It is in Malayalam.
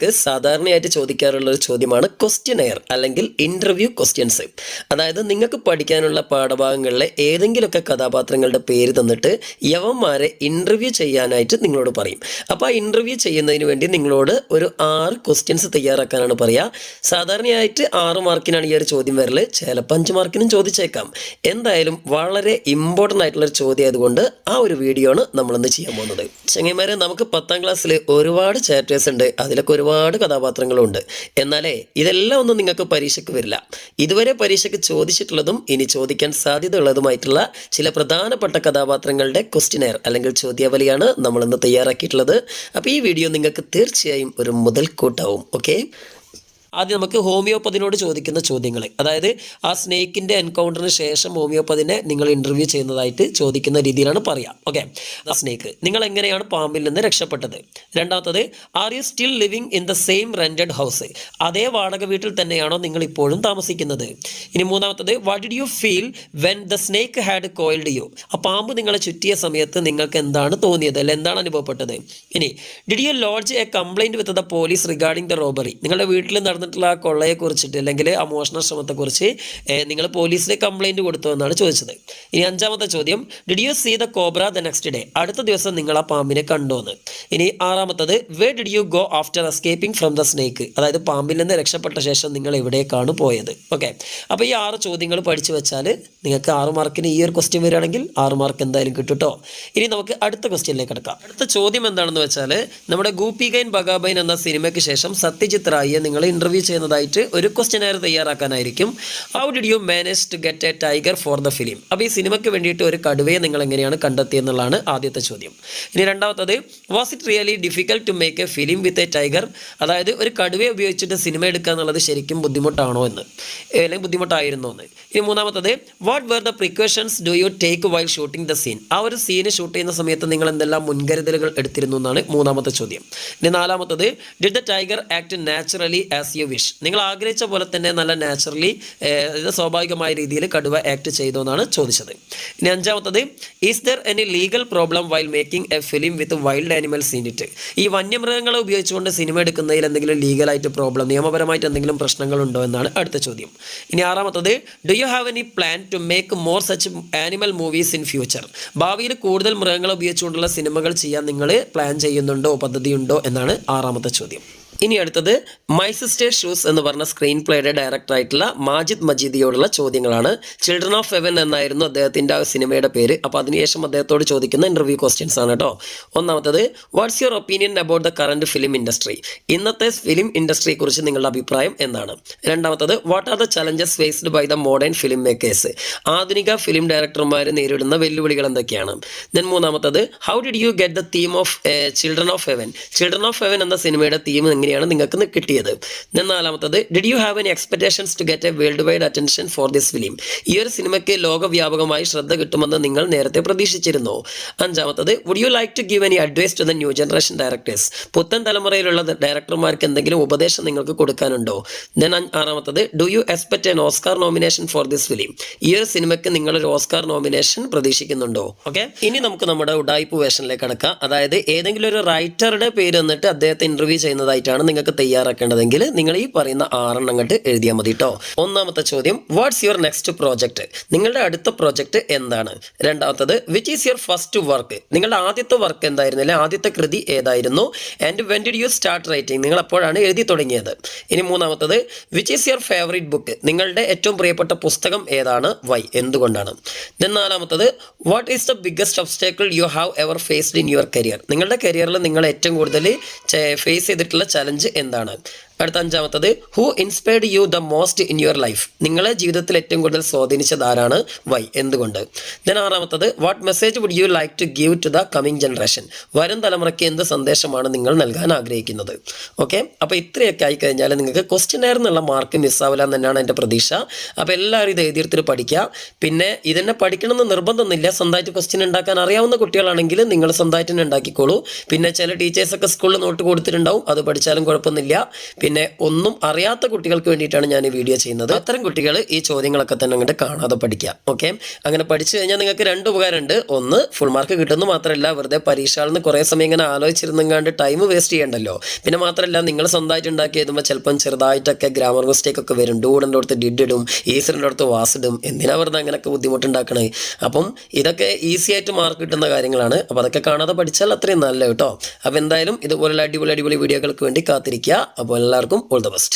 നിങ്ങൾക്ക് സാധാരണയായിട്ട് ചോദിക്കാറുള്ള ഒരു ചോദ്യമാണ് ക്വസ്റ്റ്യനെയർ അല്ലെങ്കിൽ ഇൻ്റർവ്യൂ ക്വസ്റ്റ്യൻസ്. അതായത് നിങ്ങൾക്ക് പഠിക്കാനുള്ള പാഠഭാഗങ്ങളിലെ ഏതെങ്കിലുമൊക്കെ കഥാപാത്രങ്ങളുടെ പേര് തന്നിട്ട് യവന്മാരെ ഇൻ്റർവ്യൂ ചെയ്യാനായിട്ട് നിങ്ങളോട് പറയും. അപ്പോൾ ആ ഇൻ്റർവ്യൂ ചെയ്യുന്നതിന് വേണ്ടി നിങ്ങളോട് ഒരു 6 ക്വസ്റ്റ്യൻസ് തയ്യാറാക്കാനാണ് പറയുക. സാധാരണയായിട്ട് 6 മാർക്കിനാണ് ഈ ഒരു ചോദ്യം വരൽ, ചിലപ്പോൾ 5 മാർക്കിനും ചോദിച്ചേക്കാം. എന്തായാലും വളരെ ഇമ്പോർട്ടൻ്റ് ആയിട്ടുള്ളൊരു ചോദ്യം ആയതുകൊണ്ട് ആ ഒരു വീഡിയോ ആണ് നമ്മളിന്ന് ചെയ്യാൻ പോകുന്നത്. ചങ്ങന്മാരെ, നമുക്ക് 10ാം ക്ലാസ്സിൽ ഒരുപാട് ചാപ്റ്റേഴ്സ് ഉണ്ട്, അതിലൊക്കെ ഒരുപാട് കഥാപാത്രങ്ങളുണ്ട്. എന്നാലേ ഇതെല്ലാം ഒന്നും നിങ്ങൾക്ക് പരീക്ഷയ്ക്ക് വരില്ല. ഇതുവരെ പരീക്ഷയ്ക്ക് ചോദിച്ചിട്ടുള്ളതും ഇനി ചോദിക്കാൻ സാധ്യതയുള്ളതുമായിട്ടുള്ള ചില പ്രധാനപ്പെട്ട കഥാപാത്രങ്ങളുടെ ക്വസ്റ്റ്യനെയർ അല്ലെങ്കിൽ ചോദ്യാവലിയാണ് നമ്മളിന്ന് തയ്യാറാക്കിയിട്ടുള്ളത്. അപ്പോൾ ഈ വീഡിയോ നിങ്ങൾക്ക് തീർച്ചയായും ഒരു മുതൽക്കൂട്ടാവും. ഓക്കെ, ആദ്യം നമുക്ക് ഹോമിയോപ്പതിനോട് ചോദിക്കുന്ന ചോദ്യങ്ങൾ, അതായത് ആ സ്നേക്കിൻ്റെ എൻകൗണ്ടറിന് ശേഷം ഹോമിയോപ്പതിനെ നിങ്ങൾ ഇൻ്റർവ്യൂ ചെയ്യുന്നതായിട്ട് ചോദിക്കുന്ന രീതിയിലാണ് പറയാം. ഓക്കെ, സ്നേക്ക്, നിങ്ങൾ എങ്ങനെയാണ് പാമ്പിൽ നിന്ന് രക്ഷപ്പെട്ടത്? രണ്ടാമത്തത്, are you still living in the same rented house? അതേ വാടക വീട്ടിൽ തന്നെയാണോ നിങ്ങൾ ഇപ്പോഴും താമസിക്കുന്നത്? ഇനി മൂന്നാമത്തത്, what did you feel when the snake had coiled you? ആ പാമ്പ് നിങ്ങളെ ചുറ്റിയ സമയത്ത് നിങ്ങൾക്ക് എന്താണ് തോന്നിയത്, അല്ലെ എന്താണ് അനുഭവപ്പെട്ടത്? ഇനി did you lodge A complaint with the police regarding the robbery? നിങ്ങളുടെ വീട്ടിൽ നടന്നിട്ടുള്ള ആ കൊള്ളയെക്കുറിച്ചിട്ട് അല്ലെങ്കിൽ ആ മോഷണ ശ്രമത്തെക്കുറിച്ച് നിങ്ങൾ പോലീസിൽ കംപ്ലൈൻറ്റ് കൊടുത്തു എന്നാണ് ചോദിച്ചത്. ഇനി 5ാമത്തെ ചോദ്യം, did you see the cobra the next day? അടുത്ത ദിവസം നിങ്ങൾ ആ പാമ്പിനെ കണ്ടോന്ന്. ഇനി 6ാമത്തത്, where did you go after escaping from the snake? അതായത് പാമ്പിൽ നിന്ന് രക്ഷപ്പെട്ട ശേഷം നിങ്ങൾ എവിടേക്കാണ് പോയത്? ഓക്കെ, അപ്പോൾ ഈ 6 ചോദ്യങ്ങൾ പഠിച്ചു വെച്ചാൽ നിങ്ങൾക്ക് 6 മാർക്കിന് ഈ ഒരു ക്വസ്റ്റ്യൻ വരികയാണെങ്കിൽ 6 മാർക്ക് എന്തായാലും കിട്ടും കേട്ടോ. ഇനി നമുക്ക് അടുത്ത ക്വസ്റ്റ്യനിലേക്ക് കിടക്കാം. അടുത്ത ചോദ്യം എന്താണെന്ന് വെച്ചാൽ, നമ്മുടെ ഗൂപ്പികൈൻ ബഗാബൈൻ എന്ന സിനിമയ്ക്ക് ശേഷം സത്യജിത് റായിയെ നിങ്ങൾ ഇൻ്റർവ്യൂ ചെയ്യുന്നതായിട്ട് ഒരു ക്വസ്റ്റ്യനെയർ തയ്യാറാക്കാനായിരിക്കും. How did you manage to get a tiger for the film? അപ്പോൾ ഈ സിനിമയ്ക്ക് വേണ്ടിയിട്ട് ഒരു കടുവയെ നിങ്ങൾ എങ്ങനെയാണ് കണ്ടെത്തിയെന്നുള്ളതാണ് ആദ്യത്തെ ചോദ്യം. ഇനി രണ്ടാമത്തത്, was it really difficult to make a film with a tiger? അതായത് ഒരു കടുവയെ ഉപയോഗിച്ചിട്ട് സിനിമ എടുക്കുക എന്നുള്ളത് ശരിക്കും ബുദ്ധിമുട്ടാണോ എന്ന്, അല്ലെങ്കിൽ ബുദ്ധിമുട്ടായിരുന്നോ എന്ന്. ഇനി മൂന്നാമത്തത്, what were the precautions do you take while shooting the scene? ആ ഒരു സീന് ഷൂട്ട് ചെയ്യുന്ന സമയത്ത് നിങ്ങൾ എന്തെല്ലാം മുൻകരുതലുകൾ എടുത്തിരുന്നു എന്നാണ് മൂന്നാമത്തെ ചോദ്യം. ഇനി നാലാമത്തത്, did the tiger act naturally as you wish? നിങ്ങൾ ആഗ്രഹിച്ച പോലെ തന്നെ നല്ല നാച്ചുറലി സ്വാഭാവികമായ രീതിയിൽ കടുവ ആക്ട് ചെയ്തോ എന്നാണ് ചോദിച്ചത്. ഇനി 5ാമത്തത്, is there any legal problem while making a film with wild animals in it? ഈ വന്യമൃഗങ്ങളെ ഉപയോഗിച്ചുകൊണ്ട് സിനിമ എടുക്കുന്നതിൽ എന്തെങ്കിലും ലീഗലായിട്ട് പ്രോബ്ലം, നിയമപരമായിട്ട് എന്തെങ്കിലും പ്രശ്നങ്ങളുണ്ടോ എന്നാണ് അടുത്ത ചോദ്യം. ഇനി 6ാമത്തത്, do you have any plan to make more such animal movies in future? ഭാവിയിൽ കൂടുതൽ മൃഗങ്ങളെ ഉപയോഗിച്ചുകൊണ്ടുള്ള സിനിമകൾ ചെയ്യാൻ നിങ്ങൾ പ്ലാൻ ചെയ്യുന്നുണ്ടോ, പദ്ധതിയുണ്ടോ എന്നാണ് 6ാമത്തെ ചോദ്യം. ഇനി അടുത്തത്, മൈ സിസ്റ്റർ ഷൂസ് എന്ന് പറഞ്ഞ സ്ക്രീൻ പ്ലേയുടെ ഡയറക്ടറായിട്ടുള്ള മാജിദ് മജീദിയോടുള്ള ചോദ്യങ്ങളാണ്. ചിൽഡ്രൻ ഓഫ് ഹെവൻ എന്നായിരുന്നു അദ്ദേഹത്തിൻ്റെ ആ സിനിമയുടെ പേര്. അപ്പോൾ അതിനുശേഷം അദ്ദേഹത്തോട് ചോദിക്കുന്ന ഇൻ്റർവ്യൂ ക്വസ്റ്റ്യൻസ് ആണ് കേട്ടോ. ഒന്നാമത്തത്, what's your opinion about the current film industry? ഇന്നത്തെ ഫിലിം ഇൻഡസ്ട്രിയെക്കുറിച്ച് നിങ്ങളുടെ അഭിപ്രായം എന്താണ്? രണ്ടാമത്തത്, what are the challenges faced by the modern film makers? ആധുനിക ഫിലിം ഡയറക്ടർമാർ നേരിടുന്ന വെല്ലുവിളികൾ എന്തൊക്കെയാണ്? ദെൻ മൂന്നാമത്തത്, how did you get the theme of children of heaven? Children of heaven എന്ന സിനിമയുടെ തീം എങ്ങനെയാണ് നിങ്ങൾക്ക് കിട്ടിയത്? നാലാമത്തത്, did you have any expectations to get a worldwide attention for this film? ഈ ഒരു സിനിമയ്ക്ക് ലോകവ്യാപകമായി ശ്രദ്ധ കിട്ടുമെന്ന് നിങ്ങൾ നേരത്തെ പ്രതീക്ഷിച്ചിരുന്നോ? അഞ്ചാമത്തത്, would you like to give any advice to the new generation directors? പുത്തൻ തലമുറയിലുള്ള ഡയറക്ടർമാർക്ക് എന്തെങ്കിലും ഉപദേശം നിങ്ങൾക്ക് കൊടുക്കാനുണ്ടോ? ദെൻ ആറാമത്തത്, do you expect an Oscar nomination for this film? ഈ ഒരു സിനിമയ്ക്ക് നിങ്ങൾ ഒരു ഓസ്കാർ നോമിനേഷൻ പ്രതീക്ഷിക്കുന്നുണ്ടോ? ഓക്കെ, ഇനി നമുക്ക് നമ്മുടെ ഉഡായിപ്പ് വേഷനിലേക്ക് കടക്കാം. അതായത് ഏതെങ്കിലും ഒരു റൈറ്ററുടെ പേര് എന്നിട്ട് അദ്ദേഹത്തെ ഇന്റർവ്യൂ ചെയ്യുന്നതായിട്ടാണ് നിങ്ങൾക്ക് തയ്യാറാക്കേണ്ടതെങ്കിൽ നിങ്ങൾ ഈ പറയുന്ന 6 അങ്ങോട്ട് എഴുതിയാൽ മതി കേട്ടോ. ഒന്നാമത്തെ ചോദ്യം, വാട്ട്സ് യുവർ നെക്സ്റ്റ് പ്രോജക്റ്റ്? നിങ്ങളുടെ അടുത്ത പ്രോജക്റ്റ് എന്താണ്? രണ്ടാമത്തത്, which is your first work? നിങ്ങളുടെ ആദ്യത്തെ വർക്ക് എന്തായിരുന്നു, അല്ലെ ആദ്യത്തെ കൃതി ഏതായിരുന്നു? And when did you start writing? നിങ്ങൾ എപ്പോഴാണ് എഴുതി തുടങ്ങിയത്? ഇനി മൂന്നാമത്തത്, which is your favourite book? നിങ്ങളുടെ ഏറ്റവും പ്രിയപ്പെട്ട പുസ്തകം ഏതാണ്? വൈ? എന്തുകൊണ്ടാണ്? ദെൻ നാലാമത്തത്, what is the biggest obstacle you have ever faced in your career? നിങ്ങളുടെ കരിയറിൽ നിങ്ങൾ ഏറ്റവും കൂടുതൽ ഫേസ് ചെയ്തിട്ടുള്ള ചലഞ്ച് എന്താണ്? അടുത്ത അഞ്ചാമത്തത്, who inspired you the most in your life? നിങ്ങളെ ജീവിതത്തിൽ ഏറ്റവും കൂടുതൽ സ്വാധീനിച്ചത് ആരാണ്? വൈ? എന്തുകൊണ്ട്? ദെൻ ആറാമത്തത്, what message would you like to give to the coming generation? വരും തലമുറയ്ക്ക് എന്ത് സന്ദേശമാണ് നിങ്ങൾ നൽകാൻ ആഗ്രഹിക്കുന്നത്? ഓക്കെ, അപ്പോൾ ഇത്രയൊക്കെ ആയിക്കഴിഞ്ഞാൽ നിങ്ങൾക്ക് ക്വസ്റ്റ്യനെയർ എന്നുള്ള മാർക്ക് മിസ്സാവില്ല എന്ന് തന്നെയാണ് എൻ്റെ പ്രതീക്ഷ. അപ്പോൾ എല്ലാവരും ഇത് എഴുതിയെടുത്തിട്ട് പഠിക്കുക. പിന്നെ ഇതെന്നെ പഠിക്കണമെന്ന് നിർബന്ധമൊന്നുമില്ല. സ്വന്തമായിട്ട് ക്വസ്റ്റ്യൻ ഉണ്ടാക്കാൻ അറിയാവുന്ന കുട്ടികളാണെങ്കിൽ നിങ്ങൾ സ്വന്തമായിട്ട് തന്നെ ഉണ്ടാക്കിക്കോളൂ. പിന്നെ ചില ടീച്ചേഴ്സൊക്കെ സ്കൂളിൽ നോട്ട് കൊടുത്തിട്ടുണ്ടാവും, അത് പഠിച്ചാലും കുഴപ്പമൊന്നുമില്ല. പിന്നെ ഒന്നും അറിയാത്ത കുട്ടികൾക്ക് വേണ്ടിയിട്ടാണ് ഞാൻ ഈ വീഡിയോ ചെയ്യുന്നത്. അത്തരം കുട്ടികൾ ഈ ചോദ്യങ്ങളൊക്കെ തന്നെ അങ്ങോട്ട് കാണാതെ പഠിക്കുക. ഓക്കെ, അങ്ങനെ പഠിച്ചു കഴിഞ്ഞാൽ നിങ്ങൾക്ക് രണ്ട് ഉപകാരമുണ്ട്. ഒന്ന്, ഫുൾ മാർക്ക് കിട്ടുന്നു മാത്രമല്ല, വെറുതെ പരീക്ഷകളിൽ നിന്ന് കുറേ സമയം ഇങ്ങനെ ആലോചിച്ചിരുന്നെങ്കാണ്ട് ടൈം വേസ്റ്റ് ചെയ്യണ്ടല്ലോ. പിന്നെ മാത്രമല്ല, നിങ്ങൾ സ്വന്തമായിട്ട് ഉണ്ടാക്കി എഴുതുമ്പോൾ ചിലപ്പം ചെറുതായിട്ടൊക്കെ ഗ്രാമർ മിസ്റ്റേക്ക് ഒക്കെ വരും. ഡൂഡിൻ്റെ അടുത്ത് ഡിഡ് ഇടും, ഈസറിൻ്റെ അടുത്ത് വാസ് ഇടും. എന്തിനാ വെറുതെ അങ്ങനെയൊക്കെ ബുദ്ധിമുട്ടുണ്ടാക്കണേ? അപ്പം ഇതൊക്കെ ഈസി ആയിട്ട് മാർക്ക് കിട്ടുന്ന കാര്യങ്ങളാണ്. അപ്പോൾ അതൊക്കെ കാണാതെ പഠിച്ചാൽ അത്രയും നല്ല കേട്ടോ. അപ്പോൾ എന്തായാലും ഇതുപോലുള്ള അടിപൊളി വീഡിയോകൾക്ക് വേണ്ടി കാത്തിരിക്കുക. അപ്പോൾ എല്ലാവർക്കും ഓൾ ദ ബെസ്റ്റ്.